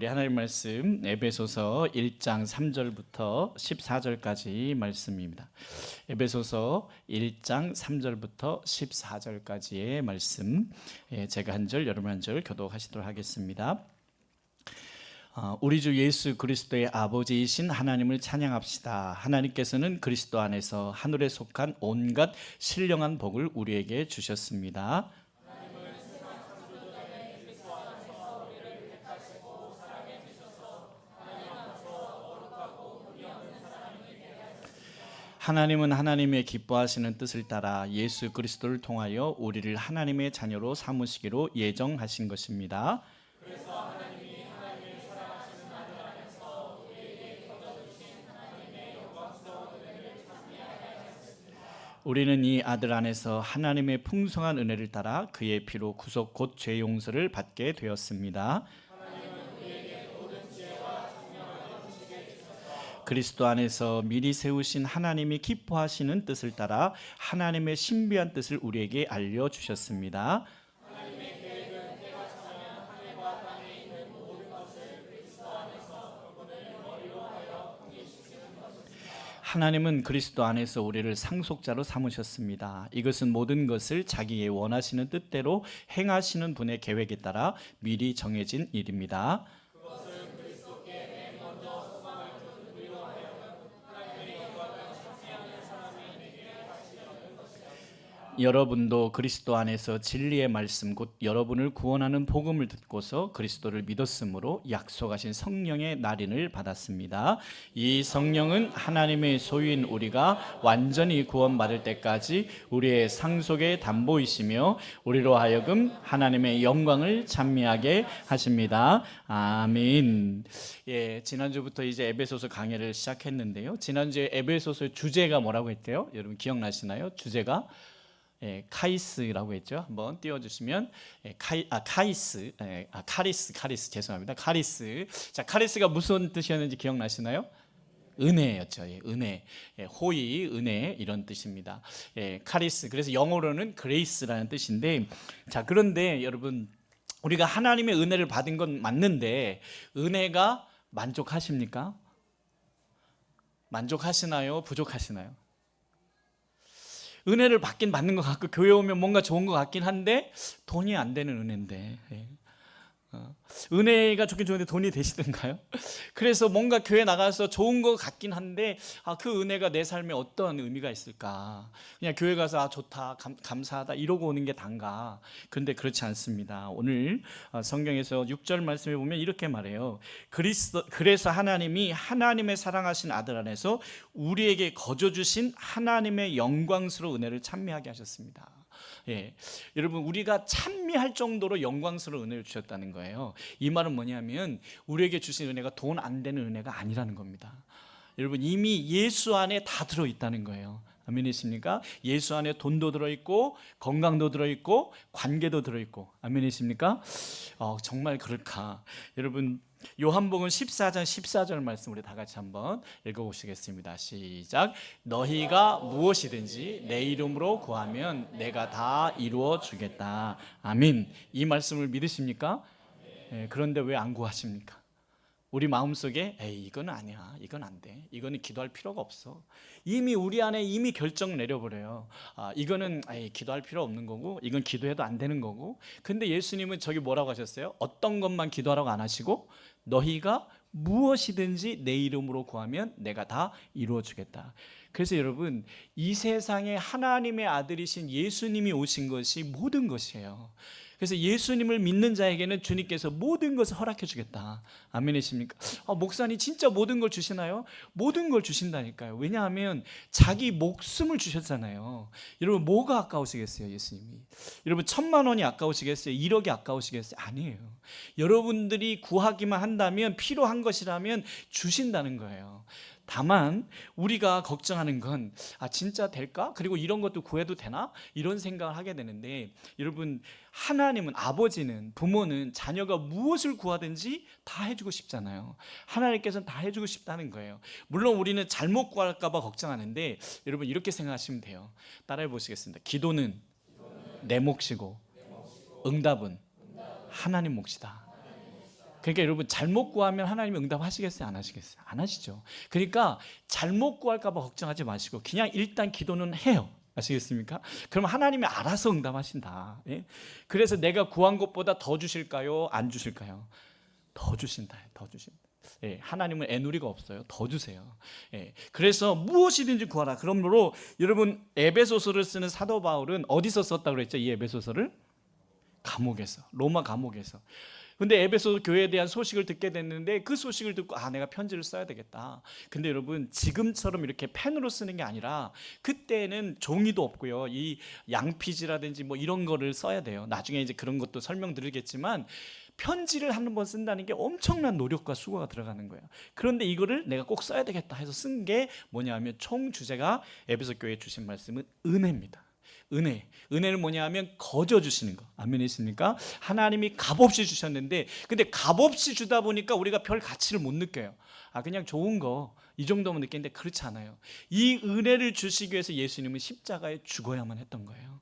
우리 하나님 말씀 에베소서 1장 3절부터 14절까지 말씀입니다. 에베소서 1장 3절부터 14절까지의 말씀, 제가 한 절, 여러분 한 절 교독하시도록 하겠습니다. 우리 주 예수 그리스도의 아버지이신 하나님을 찬양합시다. 하나님께서는 그리스도 안에서 하늘에 속한 온갖 신령한 복을 우리에게 주셨습니다. 하나님은 하나님의 기뻐하시는 뜻을 따라 예수 그리스도를 통하여 우리를 하나님의 자녀로 삼으시기로 예정하신 것입니다. 그래서 하나님이 하나님을 사랑하시는 아들 안에서 우리에게 거저주신 하나님의 영광스러운 은혜를 찬미하게 하셨습니다. 우리는 이 아들 안에서 하나님의 풍성한 은혜를 따라 그의 피로 구속 곧 죄 용서를 받게 되었습니다. 그리스도 안에서 미리 세우신 하나님이 기뻐하시는 뜻을 따라 하나님의 신비한 뜻을 우리에게 알려주셨습니다. 하나님의 계획은 때가 차면 하늘과 땅에 있는 모든 것을 그리스도 안에서 그분을 머리로 하여 통일시키는 것입니다. 하나님은 그리스도 안에서 우리를 상속자로 삼으셨습니다. 이것은 모든 것을 자기의 원하시는 뜻대로 행하시는 분의 계획에 따라 미리 정해진 일입니다. 여러분도 그리스도 안에서 진리의 말씀 곧 여러분을 구원하는 복음을 듣고서 그리스도를 믿었으므로 약속하신 성령의 날인을 받았습니다. 이 성령은 하나님의 소유인 우리가 완전히 구원받을 때까지 우리의 상속의 담보이시며 우리로 하여금 하나님의 영광을 찬미하게 하십니다. 아멘. 지난주부터 이제 에베소서 강해를 시작했는데요. 지난주에 에베소서의 주제가 뭐라고 했대요? 여러분 기억나시나요? 주제가 카이스라고 했죠. 한번 띄워주시면 카리스 죄송합니다. 카리스. 자, 카리스가 무슨 뜻이었는지 기억나시나요? 은혜였죠. 은혜, 호의, 은혜 이런 뜻입니다. 카리스. 그래서 영어로는 그레이스라는 뜻인데, 자 그런데 여러분 우리가 하나님의 은혜를 받은 건 맞는데 은혜가 만족하십니까? 만족하시나요? 부족하시나요? 은혜를 받긴 받는 것 같고 교회 오면 뭔가 좋은 것 같긴 한데 돈이 안 되는 은혜인데 은혜가 좋긴 좋은데 돈이 되시던가요? 그래서 뭔가 교회 나가서 좋은 것 같긴 한데 그 은혜가 내 삶에 어떤 의미가 있을까? 그냥 교회 가서 좋다, 감사하다 이러고 오는 게 단가? 그런데 그렇지 않습니다. 오늘 성경에서 6절 말씀에 보면 이렇게 말해요. 그래서 하나님이 하나님의 사랑하신 아들 안에서 우리에게 거저 주신 하나님의 영광스러운 은혜를 찬미하게 하셨습니다. 여러분 우리가 찬미할 정도로 영광스러운 은혜를 주셨다는 거예요. 이 말은 뭐냐면 우리에게 주신 은혜가 돈 안 되는 은혜가 아니라는 겁니다. 여러분 이미 예수 안에 다 들어있다는 거예요. 아멘이십니까? 예수 안에 돈도 들어있고 건강도 들어있고 관계도 들어있고 아멘이십니까? 정말 그럴까? 여러분 요한복음 14장 14절 말씀 우리 다 같이 한번 읽어보시겠습니다. 시작. 너희가 무엇이든지 내 이름으로 구하면 내가 다 이루어 주겠다. 아멘. 이 말씀을 믿으십니까? 그런데 왜 안 구하십니까? 우리 마음속에 이건 아니야, 이건 안 돼, 이거는 기도할 필요가 없어. 이미 우리 안에 이미 결정 내려버려요. 이거는 기도할 필요 없는 거고 이건 기도해도 안 되는 거고. 근데 예수님은 저기 뭐라고 하셨어요? 어떤 것만 기도하라고 안 하시고 너희가 무엇이든지 내 이름으로 구하면 내가 다 이루어 주겠다. 그래서 여러분 이 세상에 하나님의 아들이신 예수님이 오신 것이 모든 것이에요. 그래서 예수님을 믿는 자에게는 주님께서 모든 것을 허락해 주겠다. 아멘이십니까? 목사님 진짜 모든 걸 주시나요? 모든 걸 주신다니까요. 왜냐하면 자기 목숨을 주셨잖아요. 여러분 뭐가 아까우시겠어요? 예수님이. 여러분 1,000만 원이 아까우시겠어요? 1억이 아까우시겠어요? 아니에요. 여러분들이 구하기만 한다면 필요한 것이라면 주신다는 거예요. 다만 우리가 걱정하는 건 진짜 될까? 그리고 이런 것도 구해도 되나? 이런 생각을 하게 되는데 여러분 하나님은 아버지는 부모는 자녀가 무엇을 구하든지 다 해주고 싶잖아요. 하나님께서는 다 해주고 싶다는 거예요. 물론 우리는 잘못 구할까 봐 걱정하는데 여러분 이렇게 생각하시면 돼요. 따라해 보시겠습니다. 기도는 내 몫이고 응답은 하나님 몫이다. 그러니까 여러분 잘못 구하면 하나님이 응답하시겠어요? 안 하시겠어요? 안 하시죠. 그러니까 잘못 구할까 봐 걱정하지 마시고 그냥 일단 기도는 해요. 아시겠습니까? 그럼 하나님이 알아서 응답하신다. 예? 그래서 내가 구한 것보다 더 주실까요? 안 주실까요? 더 주신다. 더 주신다. 예, 하나님은 애누리가 없어요. 더 주세요. 예, 그래서 무엇이든지 구하라. 그러므로 여러분 에베소서를 쓰는 사도 바울은 어디서 썼다고 그랬죠? 이 에베소서를 감옥에서, 로마 감옥에서. 근데 에베소 교회에 대한 소식을 듣게 됐는데 그 소식을 듣고 내가 편지를 써야 되겠다. 근데 여러분 지금처럼 이렇게 펜으로 쓰는 게 아니라 그때는 종이도 없고요. 이 양피지라든지 뭐 이런 거를 써야 돼요. 나중에 이제 그런 것도 설명드리겠지만 편지를 한 번 쓴다는 게 엄청난 노력과 수고가 들어가는 거예요. 그런데 이거를 내가 꼭 써야 되겠다 해서 쓴 게 뭐냐면 총 주제가 에베소 교회에 주신 말씀은 은혜입니다. 은혜는 뭐냐 하면 거저 주시는 거. 아멘이십니까? 하나님이 값없이 주셨는데 근데 값없이 주다 보니까 우리가 별 가치를 못 느껴요. 그냥 좋은 거 이 정도면 느끼는데 그렇지 않아요. 이 은혜를 주시기 위해서 예수님은 십자가에 죽어야만 했던 거예요.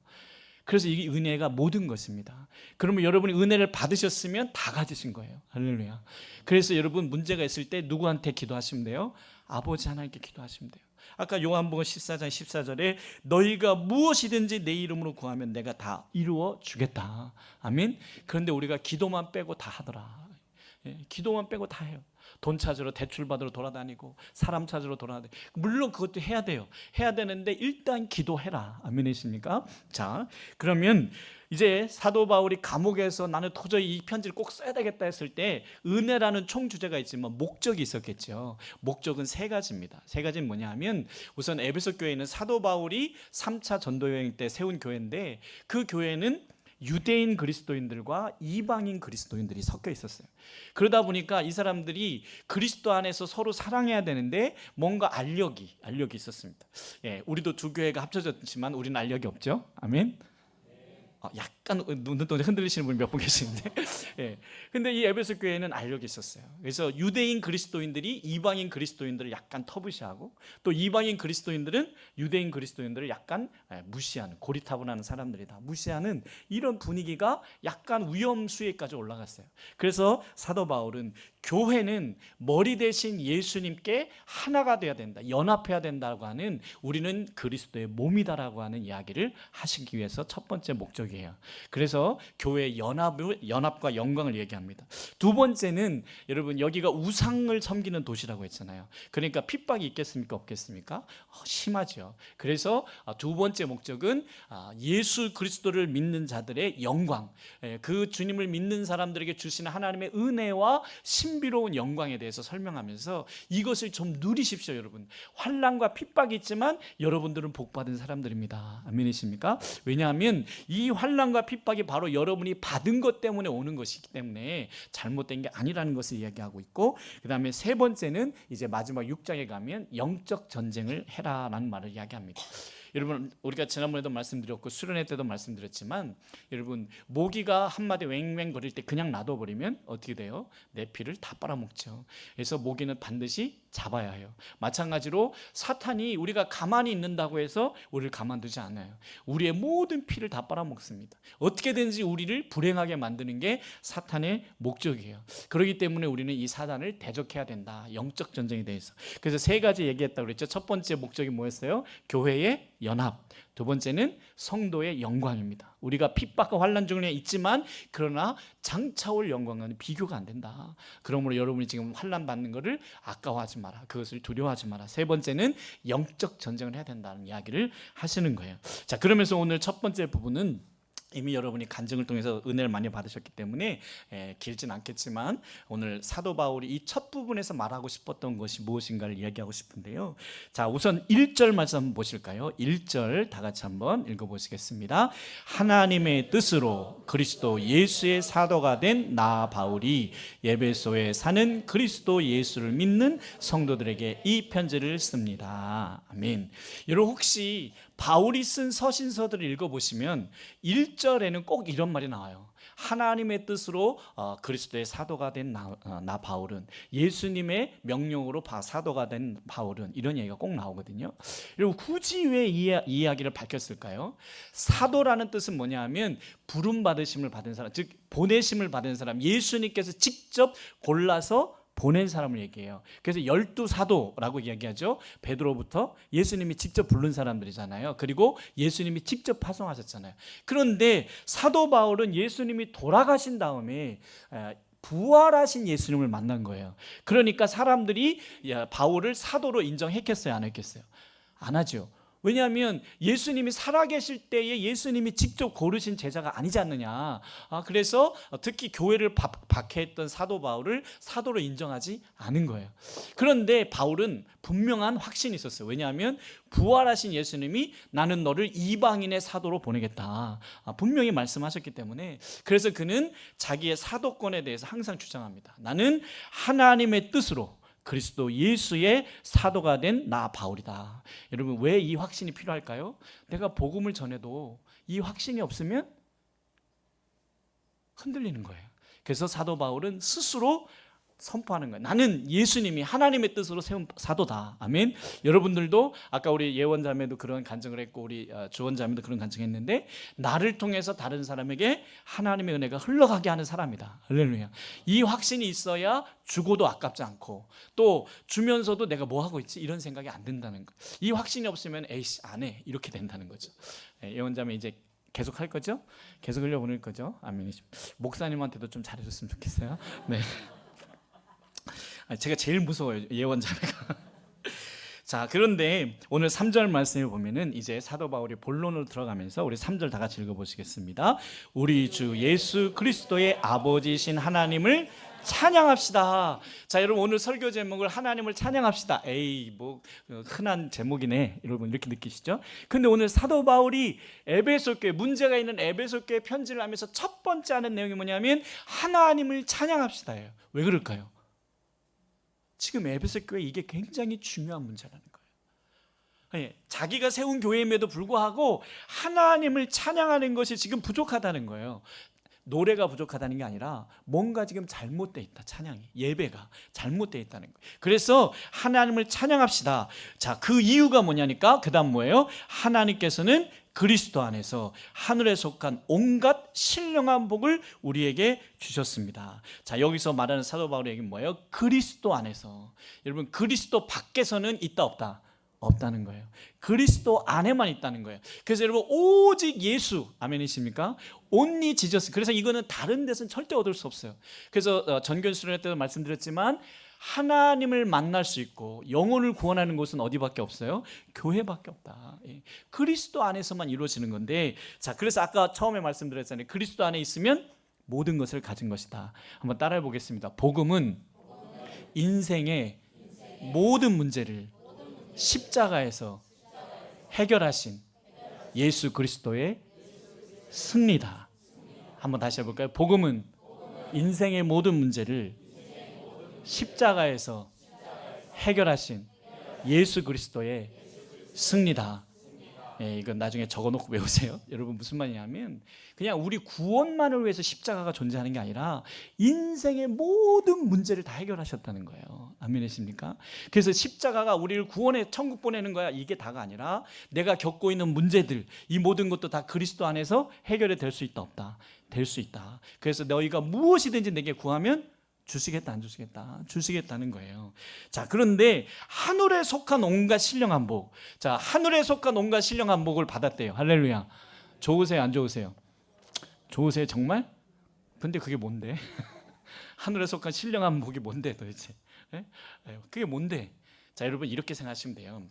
그래서 이 은혜가 모든 것입니다. 그러면 여러분이 은혜를 받으셨으면 다 가지신 거예요. 할렐루야. 그래서 여러분 문제가 있을 때 누구한테 기도하시면 돼요? 아버지 하나님께 기도하시면 돼요. 아까 요한복음 14장 14절에 너희가 무엇이든지 내 이름으로 구하면 내가 다 이루어 주겠다. 아멘. 그런데 우리가 기도만 빼고 다 하더라. 기도만 빼고 다 해요. 돈 찾으러 대출 받으러 돌아다니고 사람 찾으러 돌아다니고 물론 그것도 해야 돼요. 해야 되는데 일단 기도해라. 아멘이십니까? 자, 그러면 이제 사도 바울이 감옥에서 나는 도저히 이 편지를 꼭 써야 되겠다 했을 때 은혜라는 총 주제가 있지만 목적이 있었겠죠. 목적은 세 가지입니다. 세 가지는 뭐냐 하면 우선 에베소 교회는 사도 바울이 3차 전도 여행 때 세운 교회인데 그 교회는 유대인 그리스도인들과 이방인 그리스도인들이 섞여 있었어요. 그러다 보니까 이 사람들이 그리스도 안에서 서로 사랑해야 되는데 뭔가 알력이 있었습니다. 예, 우리도 두 교회가 합쳐졌지만 우리는 알력이 없죠. 아멘. 약간 눈도 흔들리시는 분이 몇 분 계시는데 예. 근데 이 에베소 교회는 알력이 있었어요. 그래서 유대인 그리스도인들이 이방인 그리스도인들을 약간 터부시하고 또 이방인 그리스도인들은 유대인 그리스도인들을 약간 무시하는, 고리타분하는 사람들이다 무시하는 이런 분위기가 약간 위험수위까지 올라갔어요. 그래서 사도 바울은 교회는 머리 대신 예수님께 하나가 돼야 된다, 연합해야 된다고 하는, 우리는 그리스도의 몸이다라고 하는 이야기를 하시기 위해서 첫 번째 목적이에요. 그래서 교회의 연합과 영광을 얘기합니다. 두 번째는 여러분 여기가 우상을 섬기는 도시라고 했잖아요. 그러니까 핍박이 있겠습니까? 없겠습니까? 심하죠. 그래서 두 번째 목적은 예수 그리스도를 믿는 자들의 영광, 그 주님을 믿는 사람들에게 주시는 하나님의 은혜와 신비로운 영광에 대해서 설명하면서 이것을 좀 누리십시오. 여러분 환난과 핍박이 있지만 여러분들은 복받은 사람들입니다. 아멘이십니까? 왜냐하면 이 환난과 핍박이 바로 여러분이 받은 것 때문에 오는 것이기 때문에 잘못된 게 아니라는 것을 이야기하고 있고, 그 다음에 세 번째는 이제 마지막 6장에 가면 영적 전쟁을 해라라는 말을 이야기합니다. 여러분 우리가 지난번에도 말씀드렸고 수련회 때도 말씀드렸지만 여러분 모기가 한 마디 웽웽 거릴 때 그냥 놔둬버리면 어떻게 돼요? 내 피를 다 빨아먹죠. 그래서 모기는 반드시 잡아야 해요. 마찬가지로 사탄이 우리가 가만히 있는다고 해서 우리를 가만두지 않아요. 우리의 모든 피를 다 빨아먹습니다. 어떻게든지 우리를 불행하게 만드는 게 사탄의 목적이에요. 그렇기 때문에 우리는 이 사단을 대적해야 된다. 영적 전쟁에 대해서. 그래서 세 가지 얘기했다고 그랬죠. 첫 번째 목적이 뭐였어요? 교회의 연합. 두 번째는 성도의 영광입니다. 우리가 핍박과 환난 중에 있지만 그러나 장차 올 영광과는 비교가 안 된다. 그러므로 여러분이 지금 환난 받는 것을 아까워하지 마라. 그것을 두려워하지 마라. 세 번째는 영적 전쟁을 해야 된다는 이야기를 하시는 거예요. 자, 그러면서 오늘 첫 번째 부분은 이미 여러분이 간증을 통해서 은혜를 많이 받으셨기 때문에 길진 않겠지만 오늘 사도 바울이 이 첫 부분에서 말하고 싶었던 것이 무엇인가를 이야기하고 싶은데요. 자, 우선 1절 말씀 한번 보실까요? 1절 다 같이 한번 읽어보시겠습니다. 하나님의 뜻으로 그리스도 예수의 사도가 된 나 바울이 에베소에 사는 그리스도 예수를 믿는 성도들에게 이 편지를 씁니다. 아멘. 여러분 혹시 바울이 쓴 서신서들을 읽어보시면 1절에는 꼭 이런 말이 나와요. 하나님의 뜻으로 그리스도의 사도가 된 나 바울은, 예수님의 명령으로 사도가 된 바울은, 이런 얘기가 꼭 나오거든요. 그리고 굳이 왜 이 이야기를 밝혔을까요? 사도라는 뜻은 뭐냐 하면 부름 받으심을 받은 사람, 즉 보내심을 받은 사람, 예수님께서 직접 골라서 보낸 사람을 얘기해요. 그래서 12사도라고 이야기하죠. 베드로부터 예수님이 직접 부른 사람들이잖아요. 그리고 예수님이 직접 파송하셨잖아요. 그런데 사도 바울은 예수님이 돌아가신 다음에 부활하신 예수님을 만난 거예요. 그러니까 사람들이 바울을 사도로 인정했겠어요? 안 했겠어요? 안 하죠. 왜냐하면 예수님이 살아계실 때에 예수님이 직접 고르신 제자가 아니지 않느냐. 그래서 특히 교회를 박해했던 사도 바울을 사도로 인정하지 않은 거예요. 그런데 바울은 분명한 확신이 있었어요. 왜냐하면 부활하신 예수님이 나는 너를 이방인의 사도로 보내겠다, 분명히 말씀하셨기 때문에. 그래서 그는 자기의 사도권에 대해서 항상 주장합니다. 나는 하나님의 뜻으로 그리스도 예수의 사도가 된 나 바울이다. 여러분, 왜 이 확신이 필요할까요? 내가 복음을 전해도 이 확신이 없으면 흔들리는 거예요. 그래서 사도 바울은 스스로 선포하는 거예요. 나는 예수님이 하나님의 뜻으로 세운 사도다. 아멘. 여러분들도 아까 우리 예원자매도 그런 간증을 했고, 우리 주원자매도 그런 간증했는데, 나를 통해서 다른 사람에게 하나님의 은혜가 흘러가게 하는 사람이다. 할렐루야. 이 확신이 있어야 주고도 아깝지 않고, 또 주면서도 내가 뭐 하고 있지 이런 생각이 안 든다는 거. 이 확신이 없으면 에이씨 안 해 이렇게 된다는 거죠. 예원자매 이제 계속 할 거죠? 계속 흘려보낼 거죠? 아멘. 목사님한테도 좀 잘해줬으면 좋겠어요. 네. 제가 제일 무서워요, 예원자매가. 자, 그런데 오늘 3절 말씀을 보면은 이제 사도 바울이 본론으로 들어가면서 우리 3절 다 같이 읽어보시겠습니다. 우리 주 예수 그리스도의 아버지이신 하나님을 찬양합시다. 자, 여러분, 오늘 설교 제목을 하나님을 찬양합시다. 에이, 뭐 흔한 제목이네, 여러분 이렇게 느끼시죠? 근데 오늘 사도 바울이 에베소 교회, 문제가 있는 에베소 교회 편지를 하면서 첫 번째 하는 내용이 뭐냐면 하나님을 찬양합시다예요. 왜 그럴까요? 지금 에베소 교회 이게 굉장히 중요한 문제라는 거예요. 자기가 세운 교회임에도 불구하고 하나님을 찬양하는 것이 지금 부족하다는 거예요. 노래가 부족하다는 게 아니라 뭔가 지금 잘못되어 있다. 찬양이, 예배가 잘못되어 있다는 거예요. 그래서 하나님을 찬양합시다. 자, 그 이유가 뭐냐니까 그 다음 뭐예요? 하나님께서는 그리스도 안에서 하늘에 속한 온갖 신령한 복을 우리에게 주셨습니다. 자, 여기서 말하는 사도 바울의 얘기는 뭐예요? 그리스도 안에서. 여러분, 그리스도 밖에서는 있다 없다? 없다는 거예요. 그리스도 안에만 있다는 거예요. 그래서 여러분, 오직 예수, 아멘이십니까? 온리 지저스. 그래서 이거는 다른 데서는 절대 얻을 수 없어요. 그래서 전교 수련회 때도 말씀드렸지만 하나님을 만날 수 있고 영혼을 구원하는 곳은 어디밖에 없어요? 교회밖에 없다. 그리스도 안에서만 이루어지는 건데, 자, 그래서 아까 처음에 말씀드렸잖아요. 그리스도 안에 있으면 모든 것을 가진 것이다. 한번 따라해 보겠습니다. 복음은 인생의 모든 문제를 십자가에서 해결하신 예수 그리스도의 승리다. 한번 다시 해볼까요? 복음은 인생의 모든 문제를 십자가에서 해결하신 예수 그리스도의 승리다. 이건 나중에 적어놓고 외우세요. 여러분, 무슨 말이냐면 그냥 우리 구원만을 위해서 십자가가 존재하는 게 아니라 인생의 모든 문제를 다 해결하셨다는 거예요. 아멘이십니까? 그래서 십자가가 우리를 구원해 천국 보내는 거야, 이게 다가 아니라 내가 겪고 있는 문제들, 이 모든 것도 다 그리스도 안에서 해결이 될 수 있다 없다? 될 수 있다. 그래서 너희가 무엇이든지 내게 구하면 주시겠다 안 주시겠다? 주시겠다는 거예요. 자, 그런데 하늘에 속한 온갖 신령한 복. 자, 하늘에 속한 온갖 신령한 복을 받았대요. 할렐루야. 좋으세요 안 좋으세요? 좋으세요 정말? 근데 그게 뭔데? 하늘에 속한 신령한 복이 뭔데 도대체? 그게 뭔데? 자, 여러분 이렇게 생각하시면 돼요.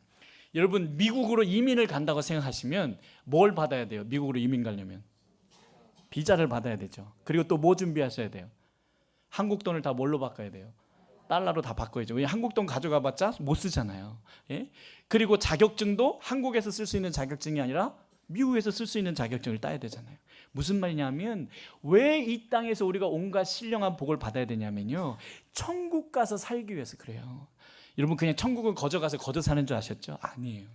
여러분, 미국으로 이민을 간다고 생각하시면 뭘 받아야 돼요? 미국으로 이민 가려면 비자를 받아야 되죠. 그리고 또 뭐 준비하셔야 돼요? 한국 돈을 다 뭘로 바꿔야 돼요? 달러로 다 바꿔야죠. 왜냐하면 한국 돈 가져가봤자 못 쓰잖아요. 그리고 자격증도 한국에서 쓸 수 있는 자격증이 아니라 미국에서 쓸 수 있는 자격증을 따야 되잖아요. 무슨 말이냐면 왜 이 땅에서 우리가 온갖 신령한 복을 받아야 되냐면요, 천국 가서 살기 위해서 그래요. 여러분, 그냥 천국은 거저 가서 거저 사는 줄 아셨죠? 아니에요.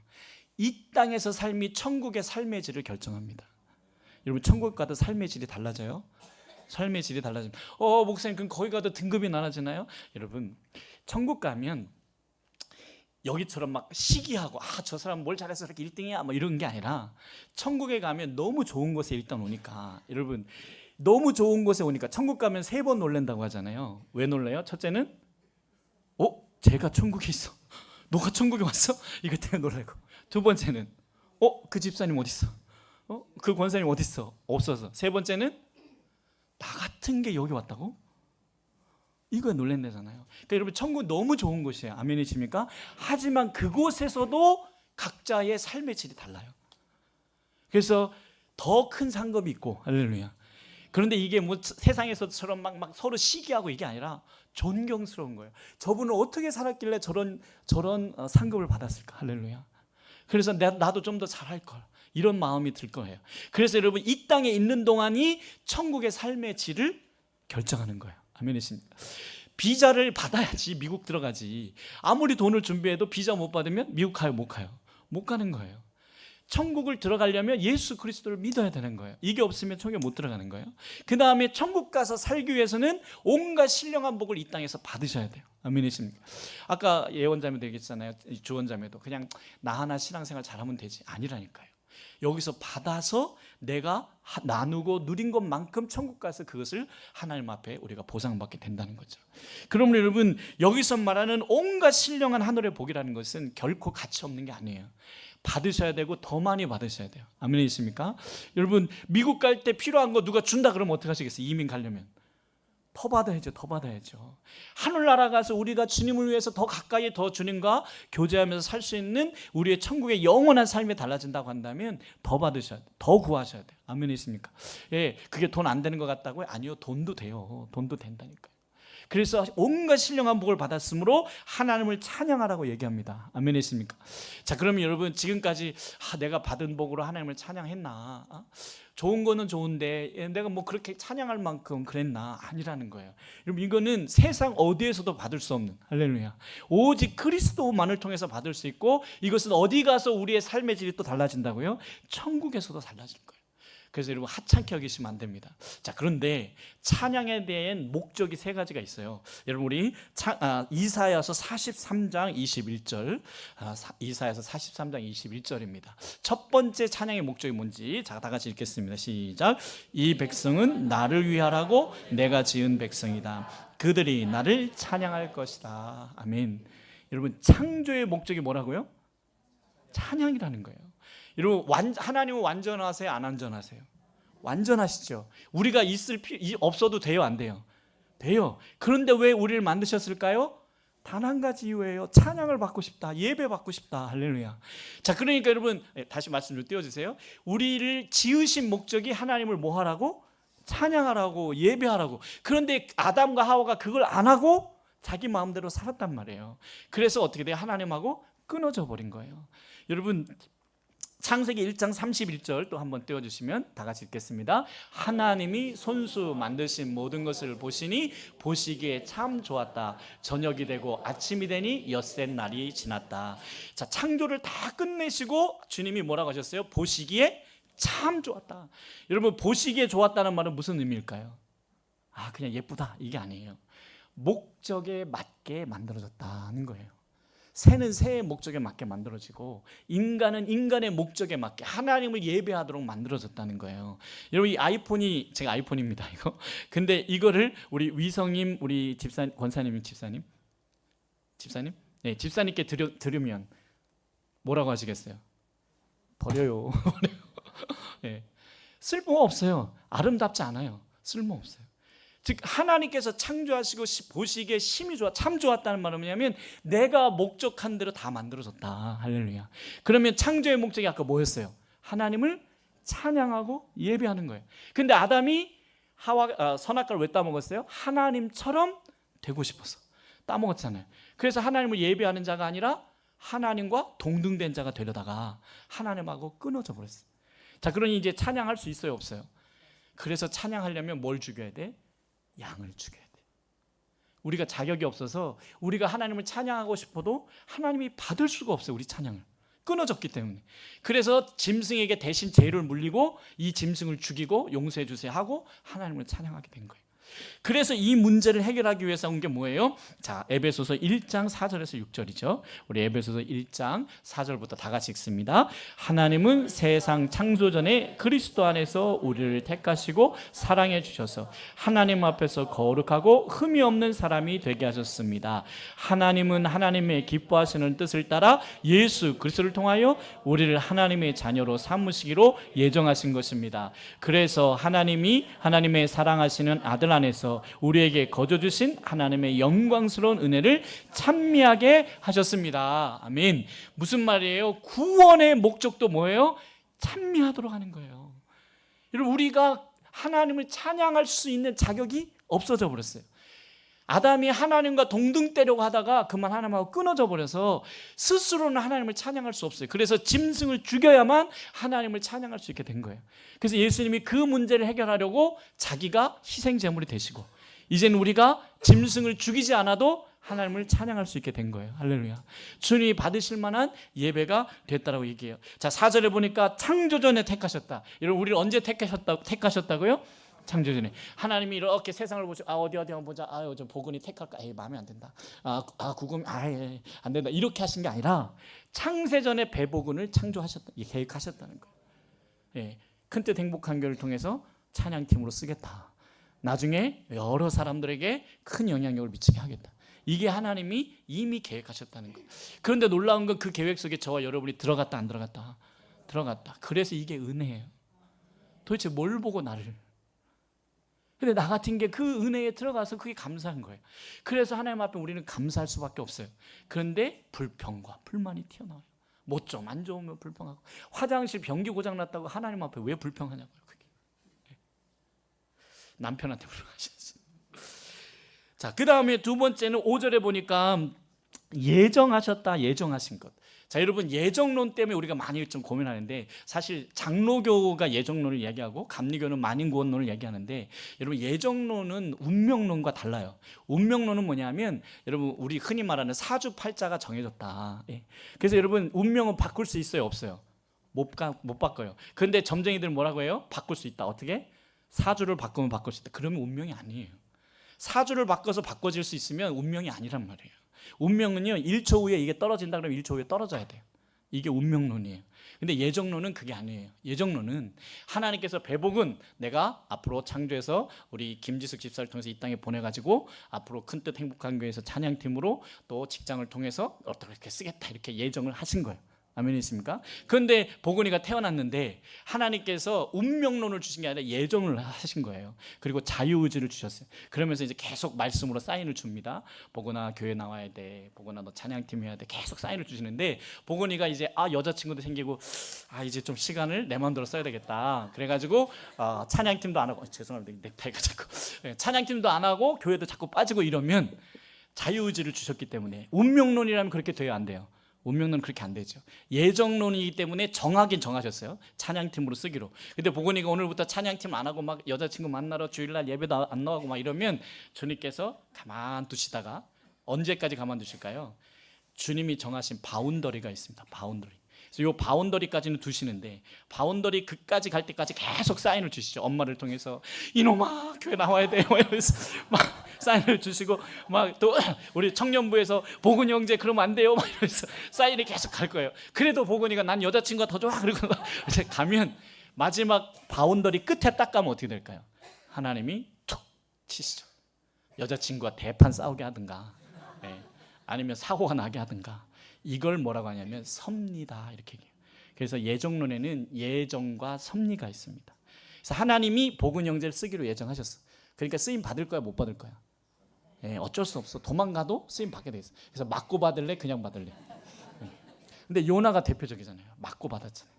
이 땅에서 삶이 천국의 삶의 질을 결정합니다. 여러분, 천국 가도 삶의 질이 달라져요? 삶의 질이 달라집니다. 목사님 그럼 거기 가도 등급이 나눠지나요? 여러분 천국 가면 여기처럼 막 시기하고 저 사람 뭘 잘해서 이렇게 1등이야 뭐 이런 게 아니라 천국에 가면 너무 좋은 곳에 일단 오니까 여러분 너무 좋은 곳에 오니까 천국 가면 3번 놀란다고 하잖아요. 왜 놀래요? 첫째는 제가 천국에 있어. 너가 천국에 왔어? 이것 때문에 놀라고. 두 번째는 그 집사님 어디 있어? 그 권사님 어디 있어? 없어서. 세 번째는 나 같은 게 여기 왔다고? 이거에 놀란다잖아요. 그러니까 여러분 천국 너무 좋은 곳이에요. 아멘이십니까? 하지만 그곳에서도 각자의 삶의 질이 달라요. 그래서 더 큰 상급이 있고 할렐루야. 그런데 이게 뭐 세상에서처럼 막 서로 시기하고 이게 아니라 존경스러운 거예요. 저분은 어떻게 살았길래 저런 상급을 받았을까? 할렐루야. 그래서 나도 좀 더 잘할 걸. 이런 마음이 들 거예요. 그래서 여러분 이 땅에 있는 동안이 천국의 삶의 질을 결정하는 거예요. 아멘이십니까? 비자를 받아야지 미국 들어가지. 아무리 돈을 준비해도 비자 못 받으면 미국 가요? 못 가요? 못 가는 거예요. 천국을 들어가려면 예수 그리스도를 믿어야 되는 거예요. 이게 없으면 천국에 못 들어가는 거예요. 그 다음에 천국 가서 살기 위해서는 온갖 신령한 복을 이 땅에서 받으셔야 돼요. 아멘이십니까? 아까 예원자매도 얘기했잖아요. 주원자매도 그냥 나 하나 신앙생활 잘하면 되지. 아니라니까요. 여기서 받아서 내가 나누고 누린 것만큼 천국 가서 그것을 하나님 앞에 우리가 보상받게 된다는 거죠. 그러면 여러분 여기서 말하는 온갖 신령한 하늘의 복이라는 것은 결코 가치 없는 게 아니에요. 받으셔야 되고 더 많이 받으셔야 돼요. 아멘 있습니까? 여러분 미국 갈 때 필요한 거 누가 준다 그러면 어떻게 하시겠어요? 이민 가려면 더 받아야죠. 더 받아야죠. 하늘나라 가서 우리가 주님을 위해서 더 가까이 더 주님과 교제하면서 살 수 있는 우리의 천국의 영원한 삶이 달라진다고 한다면 더 받으셔야 돼요. 더 구하셔야 돼요. 아멘 있습니까? 예, 그게 돈 안 되는 것 같다고요? 아니요. 돈도 돼요. 돈도 된다니까요. 그래서 온갖 신령한 복을 받았으므로 하나님을 찬양하라고 얘기합니다. 아멘 있습니까? 자, 그러면 여러분 지금까지 내가 받은 복으로 하나님을 찬양했나? 좋은 거는 좋은데 내가 뭐 그렇게 찬양할 만큼 그랬나? 아니라는 거예요. 여러분 이거는 세상 어디에서도 받을 수 없는 할렐루야. 오직 그리스도만을 통해서 받을 수 있고 이것은 어디 가서 우리의 삶의 질이 또 달라진다고요? 천국에서도 달라질 거예요. 그래서 여러분 하찮게 여기시면 안 됩니다. 자, 그런데 찬양에 대한 목적이 3가지가 있어요. 여러분 우리 이사야서 43장 21절 이사야서 43장 21절입니다. 첫 번째 찬양의 목적이 뭔지 자, 다 같이 읽겠습니다. 시작. 이 백성은 나를 위하라고 내가 지은 백성이다. 그들이 나를 찬양할 것이다. 아멘. 여러분 창조의 목적이 뭐라고요? 찬양이라는 거예요. 여러분 하나님은 완전하세요? 안 완전하세요? 완전하시죠. 우리가 없어도 돼요? 안 돼요? 돼요. 그런데 왜 우리를 만드셨을까요? 단 한 가지 이유예요. 찬양을 받고 싶다. 예배 받고 싶다. 할렐루야. 자, 그러니까 여러분 다시 말씀 좀 띄워주세요. 우리를 지으신 목적이 하나님을 뭐 하라고? 찬양하라고, 예배하라고. 그런데 아담과 하와가 그걸 안 하고 자기 마음대로 살았단 말이에요. 그래서 어떻게 돼요? 하나님하고 끊어져 버린 거예요. 여러분 창세기 1장 31절 또 한번 띄워주시면 다 같이 읽겠습니다. 하나님이 손수 만드신 모든 것을 보시니 보시기에 참 좋았다. 저녁이 되고 아침이 되니 엿새 날이 지났다. 자, 창조를 다 끝내시고 주님이 뭐라고 하셨어요? 보시기에 참 좋았다. 여러분 보시기에 좋았다는 말은 무슨 의미일까요? 그냥 예쁘다 이게 아니에요. 목적에 맞게 만들어졌다는 거예요. 새는 새의 목적에 맞게 만들어지고 인간은 인간의 목적에 맞게 하나님을 예배하도록 만들어졌다는 거예요. 여러분 이 아이폰이 제가 아이폰입니다 이거. 근데 이거를 우리 위성님 우리 집사님 권사님 집사님 네 집사님께 들으면 뭐라고 하시겠어요? 버려요. 네. 쓸모 없어요. 아름답지 않아요. 쓸모 없어요. 즉 하나님께서 창조하시고 보시기에 심히 좋아 참 좋았다는 말은 뭐냐면 내가 목적한 대로 다 만들어졌다. 할렐루야. 그러면 창조의 목적이 아까 뭐였어요? 하나님을 찬양하고 예배하는 거예요. 근데 아담이 선악과를 왜 따먹었어요? 하나님처럼 되고 싶어서 따먹었잖아요. 그래서 하나님을 예배하는 자가 아니라 하나님과 동등된 자가 되려다가 하나님하고 끊어져 버렸어요. 자, 그러니 이제 찬양할 수 있어요, 없어요? 그래서 찬양하려면 뭘 죽여야 돼? 양을 죽여야 돼. 우리가 자격이 없어서 우리가 하나님을 찬양하고 싶어도 하나님이 받을 수가 없어요. 우리 찬양을. 끊어졌기 때문에. 그래서 짐승에게 대신 죄를 물리고 이 짐승을 죽이고 용서해 주세요 하고 하나님을 찬양하게 된 거예요. 그래서 이 문제를 해결하기 위해서 온 게 뭐예요? 자, 에베소서 1장 4절에서 6절이죠. 우리 에베소서 1장 4절부터 다 같이 읽습니다. 하나님은 세상 창조 전에 그리스도 안에서 우리를 택하시고 사랑해 주셔서 하나님 앞에서 거룩하고 흠이 없는 사람이 되게 하셨습니다. 하나님은 하나님의 기뻐하시는 뜻을 따라 예수 그리스도를 통하여 우리를 하나님의 자녀로 삼으시기로 예정하신 것입니다. 그래서 하나님이 하나님의 사랑하시는 아들 안에서 우리에게 거저 주신 하나님의 영광스러운 은혜를 찬미하게 하셨습니다. 아멘. 무슨 말이에요? 구원의 목적도 뭐예요? 찬미하도록 하는 거예요. 여러분, 우리가 하나님을 찬양할 수 있는 자격이 없어져 버렸어요. 아담이 하나님과 동등되려고 하다가 그만 하나님하고 끊어져 버려서 스스로는 하나님을 찬양할 수 없어요. 그래서 짐승을 죽여야만 하나님을 찬양할 수 있게 된 거예요. 그래서 예수님이 그 문제를 해결하려고 자기가 희생제물이 되시고 이제는 우리가 짐승을 죽이지 않아도 하나님을 찬양할 수 있게 된 거예요. 할렐루야. 주님이 받으실 만한 예배가 됐다라고 얘기해요. 자, 4절에 보니까 창조전에 택하셨다. 여러분, 우리를 언제 택하셨다고요? 창조전에. 하나님이 이렇게 세상을 보시고 어디 한번 보자. 저 보건이 택할까? 마음에 안 든다. 구금이 안 된다. 이렇게 하신 게 아니라 창세전에 배복은을 창조하셨다. 계획하셨다는 거예요. 예, 큰뜻 행복한 교회를 통해서 찬양팀으로 쓰겠다. 나중에 여러 사람들에게 큰 영향력을 미치게 하겠다. 이게 하나님이 이미 계획하셨다는 거예요. 그런데 놀라운 건 그 계획 속에 저와 여러분이 들어갔다 안 들어갔다? 들어갔다. 그래서 이게 은혜예요. 도대체 뭘 보고 나를? 근데 나 같은 게 그 은혜에 들어가서 그게 감사한 거예요. 그래서 하나님 앞에 우리는 감사할 수밖에 없어요. 그런데 불평과 불만이 튀어나와요. 뭐 좀 안 좋으면 불평하고, 화장실 변기 고장 났다고 하나님 앞에 왜 불평하냐고요. 그게 남편한테 불평하셨어요. 자, 그 다음에 두 번째는 5절에 보니까 예정하셨다, 예정하신 것. 자, 여러분, 예정론 때문에 우리가 많이 좀 고민하는데, 사실 장로교가 예정론을 얘기하고 감리교는 만인구원론을 얘기하는데, 여러분, 예정론은 운명론과 달라요. 운명론은 뭐냐면, 여러분, 우리 흔히 말하는 사주팔자가 정해졌다. 그래서 여러분, 운명은 바꿀 수 있어요, 없어요? 못 바꿔요. 그런데 점쟁이들은 뭐라고 해요? 바꿀 수 있다. 어떻게? 사주를 바꾸면 바꿀 수 있다. 그러면 운명이 아니에요. 사주를 바꿔서 바꿔질 수 있으면 운명이 아니란 말이에요. 운명은요, 1초 후에 이게 떨어진다 그러면 1초 후에 떨어져야 돼요. 이게 운명론이에요. 근데 예정론은 그게 아니에요. 예정론은 하나님께서 배복은 내가 앞으로 창조해서 우리 김지숙 집사를 통해서 이 땅에 보내가지고 앞으로 큰뜻 행복한 교회에서 찬양팀으로 또 직장을 통해서 어떻게 쓰겠다 이렇게 예정을 하신 거예요. 아멘이십니까? 그런데 보건이가 태어났는데 하나님께서 운명론을 주신 게 아니라 예정을 하신 거예요. 그리고 자유의지를 주셨어요. 그러면서 이제 계속 말씀으로 사인을 줍니다. 보건아, 교회 나와야 돼. 보건아, 너 찬양팀 해야 돼. 계속 사인을 주시는데 보건이가 이제 여자친구도 생기고 이제 좀 시간을 내 마음대로 써야 되겠다. 그래가지고 찬양팀도 안 하고 죄송합니다. 넥타이가 자꾸 찬양팀도 안 하고 교회도 자꾸 빠지고 이러면 자유의지를 주셨기 때문에 운명론이라면 그렇게 돼야 안 돼요. 운명론은 그렇게 안 되죠. 예정론이기 때문에 정하긴 정하셨어요. 찬양팀으로 쓰기로. 근데 보건이가 오늘부터 찬양팀 안 하고 막 여자친구 만나러 주일날 예배도 안 나가고 막 이러면 주님께서 가만두시다가 언제까지 가만두실까요? 주님이 정하신 바운더리가 있습니다. 바운더리. 그래서 이 바운더리까지는 두시는데 바운더리 그까지 갈 때까지 계속 사인을 주시죠. 엄마를 통해서 이놈아 교회 나와야 돼요. 이러면서 막 사인을 주시고 막 또 우리 청년부에서 보건이 형제 그러면 안 돼요. 막 이러면서 사인이 계속 갈 거예요. 그래도 보건이가 난 여자친구가 더 좋아. 그러고 이제 가면 마지막 바운더리 끝에 딱 가면 어떻게 될까요? 하나님이 툭 치시죠. 여자친구와 대판 싸우게 하든가 아니면 사고가 나게 하든가. 이걸 뭐라고 하냐면 섭리다 이렇게 얘기해요. 그래서 예정론에는 예정과 섭리가 있습니다. 그래서 하나님이 복은 형제를 쓰기로 예정하셨어. 그러니까 쓰임 받을 거야 못 받을 거야? 어쩔 수 없어. 도망가도 쓰임 받게 돼 있어. 그래서 맞고 받을래 그냥 받을래? 근데 요나가 대표적이잖아요. 맞고 받았잖아요.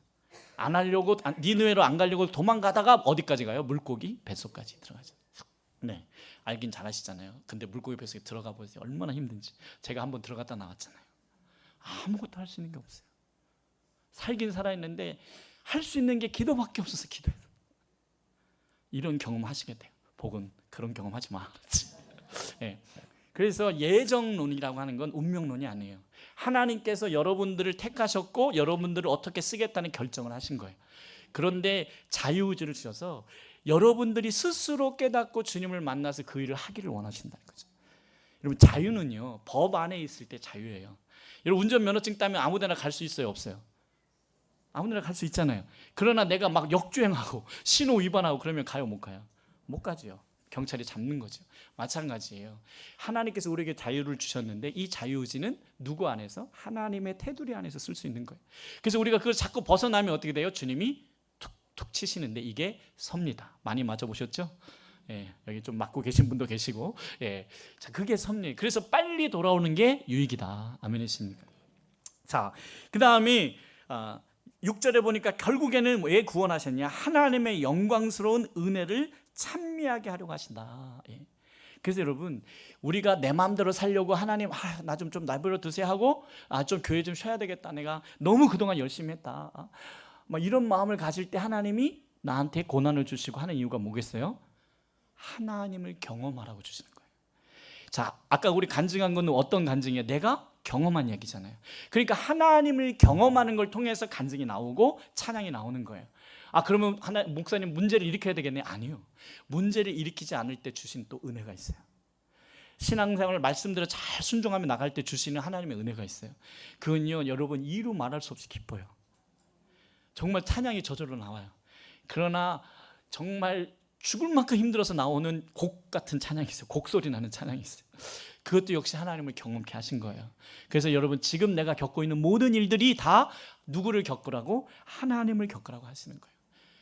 안 하려고 니느웨로 안 가려고 도망가다가 어디까지 가요? 물고기 뱃속까지 들어가죠. 네, 알긴 잘하시잖아요. 근데 물고기 뱃속에 들어가 보세요. 얼마나 힘든지. 제가 한번 들어갔다 나왔잖아요. 아무것도 할 수 있는 게 없어요. 살긴 살아있는데 할 수 있는 게 기도밖에 없어서 기도해서. 이런 경험 하시게 돼요. 복은 그런 경험 하지 마. 네. 그래서 예정론이라고 하는 건 운명론이 아니에요. 하나님께서 여러분들을 택하셨고 여러분들을 어떻게 쓰겠다는 결정을 하신 거예요. 그런데 자유의지를 주셔서 여러분들이 스스로 깨닫고 주님을 만나서 그 일을 하기를 원하신다는 거죠. 여러분, 자유는요, 법 안에 있을 때 자유예요. 여러분, 운전면허증 따면 아무 데나 갈 수 있어요, 없어요? 아무 데나 갈 수 있잖아요. 그러나 내가 막 역주행하고 신호 위반하고 그러면 가요, 못 가요? 못 가죠. 경찰이 잡는 거죠. 마찬가지예요. 하나님께서 우리에게 자유를 주셨는데 이 자유의지는 누구 안에서? 하나님의 테두리 안에서 쓸 수 있는 거예요. 그래서 우리가 그걸 자꾸 벗어나면 어떻게 돼요? 주님이 툭툭 치시는데 이게 섭니다. 많이 맞아보셨죠? 예, 여기 좀 맞고 계신 분도 계시고, 예, 자, 그게 섭리. 그래서 빨리 돌아오는 게 유익이다. 아멘이십니까? 자, 그 다음에 6절에 보니까 결국에는 왜 구원하셨냐? 하나님의 영광스러운 은혜를 찬미하게 하려고 하신다. 예. 그래서 여러분, 우리가 내 마음대로 살려고 하나님, 나 좀 내버려 두세요 하고, 좀 교회 좀 쉬어야 되겠다. 내가 너무 그동안 열심히 했다. 막 이런 마음을 가질 때 하나님이 나한테 고난을 주시고 하는 이유가 뭐겠어요? 하나님을 경험하라고 주시는 거예요. 자, 아까 우리 간증한 건 어떤 간증이에요? 내가 경험한 얘기잖아요. 그러니까 하나님을 경험하는 걸 통해서 간증이 나오고 찬양이 나오는 거예요. 그러면 목사님 문제를 일으켜야 되겠네요. 아니요. 문제를 일으키지 않을 때 주신 또 은혜가 있어요. 신앙생활을 말씀대로 잘 순종하며 나갈 때 주시는 하나님의 은혜가 있어요. 그건요, 여러분, 이루 말할 수 없이 기뻐요. 정말 찬양이 저절로 나와요. 그러나 정말 죽을 만큼 힘들어서 나오는 곡 같은 찬양이 있어요. 곡소리 나는 찬양이 있어요. 그것도 역시 하나님을 경험케 하신 거예요. 그래서 여러분, 지금 내가 겪고 있는 모든 일들이 다 누구를 겪으라고? 하나님을 겪으라고 하시는 거예요.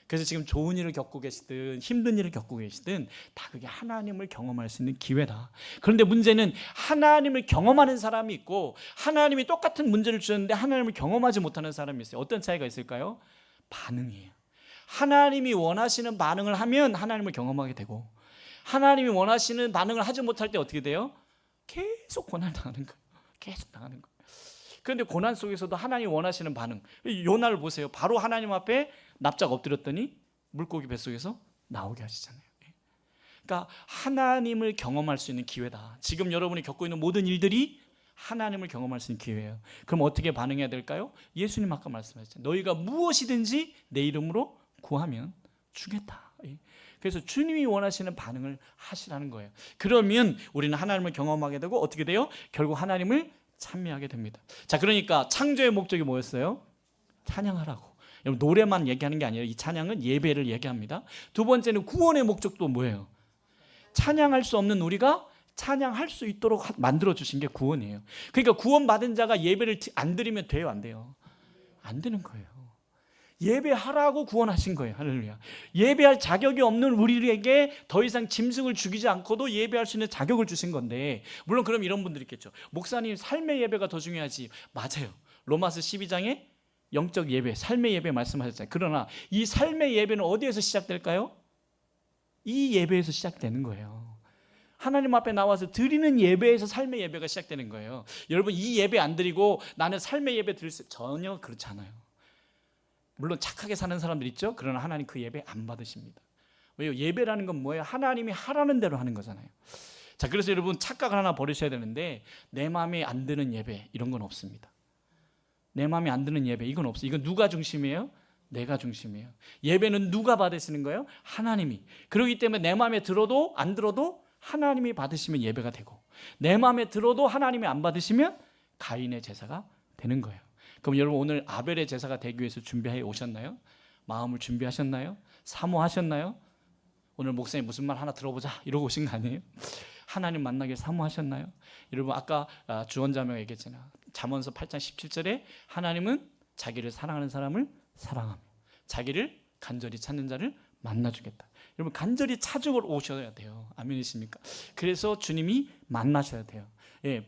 그래서 지금 좋은 일을 겪고 계시든 힘든 일을 겪고 계시든 다 그게 하나님을 경험할 수 있는 기회다. 그런데 문제는 하나님을 경험하는 사람이 있고 하나님이 똑같은 문제를 주셨는데 하나님을 경험하지 못하는 사람이 있어요. 어떤 차이가 있을까요? 반응이에요. 하나님이 원하시는 반응을 하면 하나님을 경험하게 되고, 하나님이 원하시는 반응을 하지 못할 때 어떻게 돼요? 계속 고난 당하는 거예요. 계속 당하는 거예요. 그런데 고난 속에서도 하나님이 원하시는 반응, 요나를 보세요. 바로 하나님 앞에 납작 엎드렸더니 물고기 뱃속에서 나오게 하시잖아요. 그러니까 하나님을 경험할 수 있는 기회다. 지금 여러분이 겪고 있는 모든 일들이 하나님을 경험할 수 있는 기회예요. 그럼 어떻게 반응해야 될까요? 예수님 아까 말씀하셨잖아요. 너희가 무엇이든지 내 이름으로 구하면 주겠다. 그래서 주님이 원하시는 반응을 하시라는 거예요. 그러면 우리는 하나님을 경험하게 되고 어떻게 돼요? 결국 하나님을 찬미하게 됩니다. 자, 그러니까 창조의 목적이 뭐였어요? 찬양하라고. 여러분, 노래만 얘기하는 게 아니라 이 찬양은 예배를 얘기합니다. 두 번째는 구원의 목적도 뭐예요? 찬양할 수 없는 우리가 찬양할 수 있도록 만들어 주신 게 구원이에요. 그러니까 구원받은 자가 예배를 안 드리면 돼요, 안 돼요? 안 되는 거예요. 예배하라고 구원하신 거예요. 할렐루야. 예배할 자격이 없는 우리에게 더 이상 짐승을 죽이지 않고도 예배할 수 있는 자격을 주신 건데, 물론 그럼 이런 분들이 있겠죠. 목사님, 삶의 예배가 더 중요하지. 맞아요. 로마서 12장에 영적 예배, 삶의 예배 말씀하셨잖아요. 그러나 이 삶의 예배는 어디에서 시작될까요? 이 예배에서 시작되는 거예요. 하나님 앞에 나와서 드리는 예배에서 삶의 예배가 시작되는 거예요. 여러분, 이 예배 안 드리고 나는 삶의 예배 드릴 수, 전혀 그렇지 않아요. 물론 착하게 사는 사람들 있죠. 그러나 하나님 그 예배 안 받으십니다. 왜요? 예배라는 건 뭐예요? 하나님이 하라는 대로 하는 거잖아요. 자, 그래서 여러분, 착각을 하나 버리셔야 되는데, 내 마음에 안 드는 예배 이런 건 없습니다. 내 마음에 안 드는 예배 이건 없어요. 이건 누가 중심이에요? 내가 중심이에요. 예배는 누가 받으시는 거예요? 하나님이. 그렇기 때문에 내 마음에 들어도 안 들어도 하나님이 받으시면 예배가 되고, 내 마음에 들어도 하나님이 안 받으시면 가인의 제사가 되는 거예요. 그럼 여러분, 오늘 아벨의 제사가 되기 위해서 준비해 오셨나요? 마음을 준비하셨나요? 사모하셨나요? 오늘 목사님 무슨 말 하나 들어보자 이러고 오신 거 아니에요? 하나님 만나길 사모하셨나요? 여러분, 아까 주원자매가 얘기했잖아요. 잠언서 8장 17절에 하나님은 자기를 사랑하는 사람을 사랑하며 자기를 간절히 찾는 자를 만나주겠다. 여러분, 간절히 찾으러 오셔야 돼요. 아멘이십니까? 그래서 주님이 만나셔야 돼요. 예.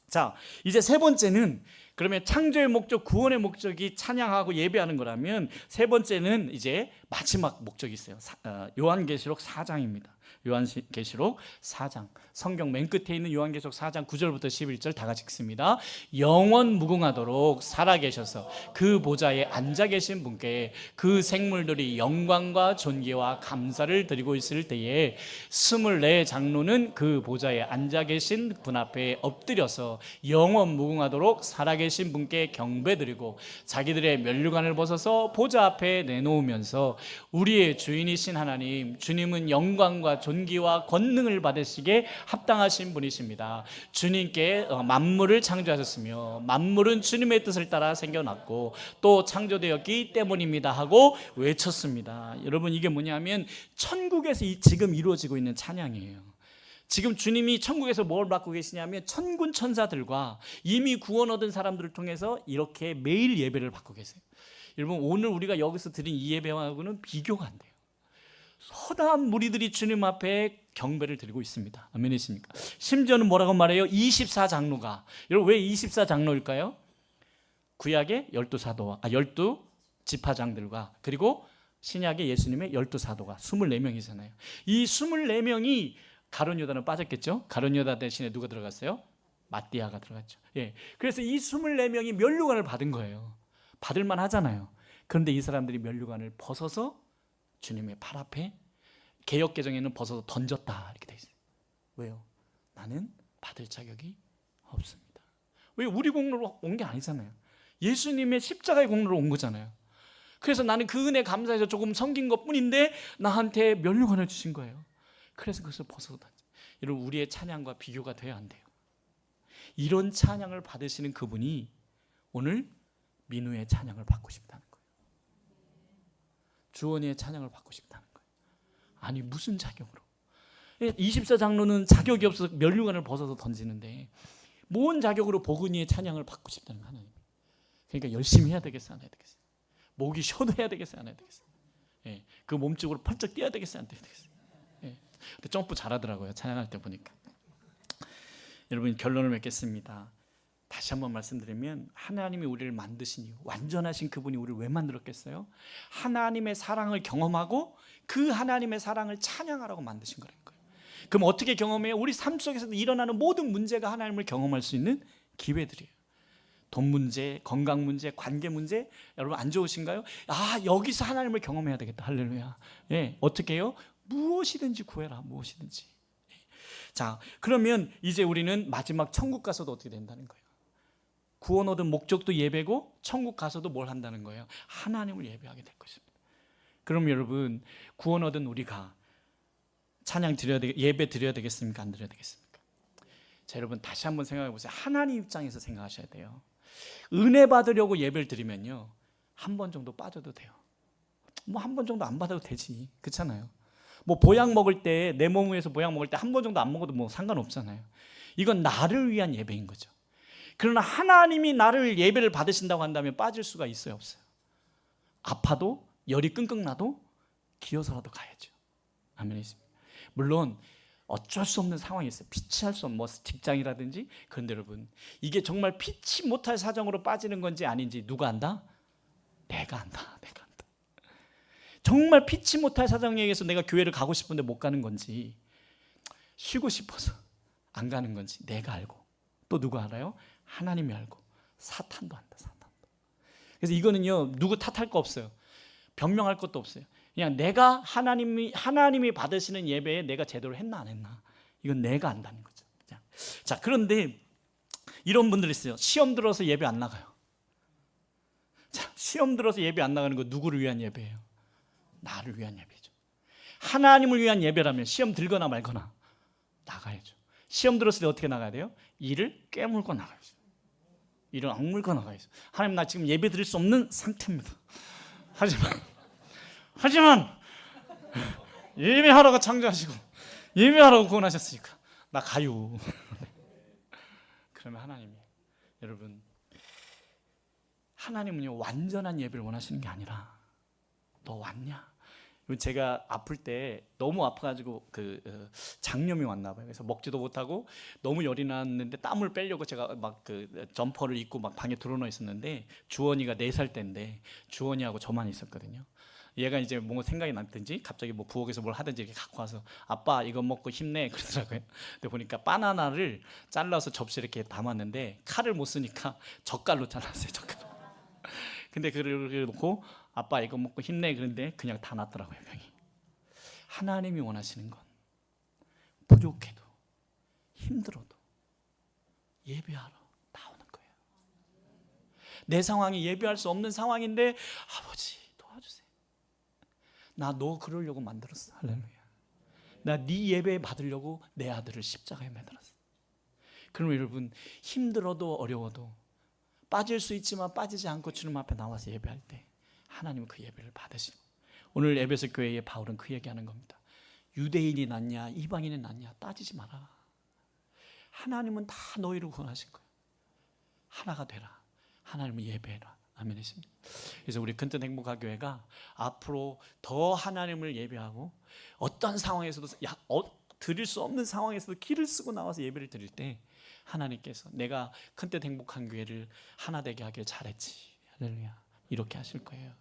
자, 이제 세 번째는, 그러면 창조의 목적, 구원의 목적이 찬양하고 예배하는 거라면 세 번째는 이제 마지막 목적이 있어요. 요한계시록 4장입니다. 요한계시록 4장, 성경 맨 끝에 있는 요한계시록 4장 9절부터 11절 다 같이 읽습니다. 영원 무궁하도록 살아계셔서 그 보좌에 앉아 계신 분께 그 생물들이 영광과 존귀와 감사를 드리고 있을 때에 24 장로는 그 보좌에 앉아 계신 분 앞에 엎드려서 영원 무궁하도록 살아계신 분께 경배드리고 자기들의 면류관을 벗어서 보좌 앞에 내놓으면서 우리의 주인이신 하나님, 주님은 영광과 존귀와 권능을 받으시기에 합당하신 분이십니다. 주님께 만물을 창조하셨으며 만물은 주님의 뜻을 따라 생겨났고 또 창조되었기 때문입니다 하고 외쳤습니다. 여러분, 이게 뭐냐면 천국에서 지금 이루어지고 있는 찬양이에요. 지금 주님이 천국에서 뭘 받고 계시냐면 천군 천사들과 이미 구원 얻은 사람들을 통해서 이렇게 매일 예배를 받고 계세요. 여러분, 오늘 우리가 여기서 드린 이 예배하고는 비교가 안 돼요. 허다한 무리들이 주님 앞에 경배를 드리고 있습니다. 아멘이십니까? 심지어는 뭐라고 말해요? 24장로가. 여러분, 왜 24장로일까요? 구약의 12사도와 12지파장들과 그리고 신약의 예수님의 12사도가 24명이잖아요. 이 24명이 가룟 유다는 빠졌겠죠? 가룟 유다 대신에 누가 들어갔어요? 마띠아가 들어갔죠. 예. 그래서 이 24명이 면류관을 받은 거예요. 받을만 하잖아요. 그런데 이 사람들이 면류관을 벗어서 주님의 발 앞에, 개역 개정에는 벗어서 던졌다 이렇게 돼 있어요. 왜요? 나는 받을 자격이 없습니다. 왜? 우리 공로로 온 게 아니잖아요. 예수님의 십자가의 공로로 온 거잖아요. 그래서 나는 그 은혜 감사해서 조금 섬긴 것뿐인데 나한테 면류관을 주신 거예요. 그래서 그것을 벗어서 던져. 여러분, 우리의 찬양과 비교가 돼야 안 돼요. 이런 찬양을 받으시는 그분이 오늘 민우의 찬양을 받고 싶다는 거예요. 주원이의 찬양을 받고 싶다는 거예요. 아니, 무슨 자격으로? 24장로는 자격이 없어서 면류관을 벗어서 던지는데 뭔 자격으로 보근이의 찬양을 받고 싶다는 거예요. 그러니까 열심히 해야 되겠어, 안 해야 되겠어? 목이 쉬어도 해야 되겠어, 안 해야 되겠어? 예, 그 몸쪽으로 펄쩍 뛰어야 되겠어, 안 돼야 되겠어? 예, 근데 점프 잘하더라고요, 찬양할 때 보니까. 여러분, 결론을 맺겠습니다. 다시 한번 말씀드리면 하나님이 우리를 만드신 이유, 완전하신 그분이 우리를 왜 만들었겠어요? 하나님의 사랑을 경험하고 그 하나님의 사랑을 찬양하라고 만드신 거라는 거예요. 그럼 어떻게 경험해요? 우리 삶 속에서 일어나는 모든 문제가 하나님을 경험할 수 있는 기회들이에요. 돈 문제, 건강 문제, 관계 문제, 여러분 안 좋으신가요? 아, 여기서 하나님을 경험해야 되겠다. 할렐루야. 예, 어떻게 해요? 무엇이든지 구해라, 무엇이든지. 자, 그러면 이제 우리는 마지막 천국 가서도 어떻게 된다는 거예요? 구원 얻은 목적도 예배고 천국 가서도 뭘 한다는 거예요? 하나님을 예배하게 될 것입니다. 그럼 여러분, 구원 얻은 우리가 찬양 드려야 예배 드려야 되겠습니까? 안 드려야 되겠습니까? 자, 여러분 다시 한번 생각해 보세요. 하나님 입장에서 생각하셔야 돼요. 은혜 받으려고 예배를 드리면요, 한 번 정도 빠져도 돼요. 뭐 한 번 정도 안 받아도 되지, 그렇잖아요. 뭐 보약 먹을 때, 내 몸 위해서 보약 먹을 때 한 번 정도 안 먹어도 뭐 상관없잖아요. 이건 나를 위한 예배인 거죠. 그러나 하나님이 나를 예배를 받으신다고 한다면 빠질 수가 있어요, 없어요? 아파도, 열이 끙끙 나도 기어서라도 가야죠. 아멘이십니다. 물론 어쩔 수 없는 상황이 있어요. 피치할 수 없는, 뭐 직장이라든지. 그런데 여러분, 이게 정말 피치 못할 사정으로 빠지는 건지 아닌지 누가 안다? 내가 안다. 내가 안다. 정말 피치 못할 사정에 의해서 내가 교회를 가고 싶은데 못 가는 건지, 쉬고 싶어서 안 가는 건지 내가 알고, 또 누가 알아요? 하나님이 알고, 사탄도 안다. 사탄도. 그래서 이거는요, 누구 탓할 거 없어요. 변명할 것도 없어요. 그냥 내가 하나님이 받으시는 예배에 내가 제대로 했나 안 했나, 이건 내가 안다는 거죠. 자, 그런데 이런 분들 있어요. 시험 들어서 예배 안 나가요. 자, 시험 들어서 예배 안 나가는 거 누구를 위한 예배예요? 나를 위한 예배죠. 하나님을 위한 예배라면 시험 들거나 말거나 나가야죠. 시험 들었을 때 어떻게 나가야 돼요? 이를 깨물고 나가야죠. 이를 악물고 나가야죠. 하나님, 나 지금 예배 드릴 수 없는 상태입니다. 하지만 예배하라고 창조하시고 예배하라고 구원하셨으니까 나 가요. 그러면 하나님이, 여러분, 하나님은요, 완전한 예배를 원하시는 게 아니라 너 왔냐? 제가 아플 때 너무 아파가지고 장염이 왔나 봐요. 그래서 먹지도 못하고 너무 열이 났는데 땀을 빼려고 제가 막 점퍼를 입고 막 방에 들어놓아 있었는데, 주원이가 4살 때인데 주원이하고 저만 있었거든요. 얘가 이제 뭔가 생각이 났든지 갑자기 뭐 부엌에서 뭘 하든지 이렇게 갖고 와서 아빠 이거 먹고 힘내 그러더라고요. 근데 보니까 바나나를 잘라서 접시에 이렇게 담았는데 칼을 못 쓰니까 젓갈로 잘랐어요. 젓갈로. 근데 그걸 놓고 아빠 이거 먹고 힘내 그런데 그냥 다 놨더라고요. 병이. 하나님이 원하시는 건 부족해도 힘들어도 예배하러 나오는 거예요. 내 상황이 예배할 수 없는 상황인데 아버지 도와주세요. 나 너 그러려고 만들었어. 할렐루야. 나 네 예배 받으려고 내 아들을 십자가에 매달았어. 그럼 여러분 힘들어도 어려워도 빠질 수 있지만 빠지지 않고 주님 앞에 나와서 예배할 때 하나님은 그 예배를 받으시고 오늘 에베소 교회의 바울은 그 얘기하는 겁니다. 유대인이 낫냐 이방인이 낫냐 따지지 마라. 하나님은 다 너희를 구원하신 거예요. 하나가 되라. 하나님을 예배해라. 아멘이십니다. 그래서 우리 큰뜻 행복하교회가 앞으로 더 하나님을 예배하고 어떤 상황에서도 드릴 수 없는 상황에서도 길을 쓰고 나와서 예배를 드릴 때 하나님께서 내가 큰뜻 행복한 교회를 하나 되게 하길 잘했지. 할렐루야. 이렇게 하실 거예요.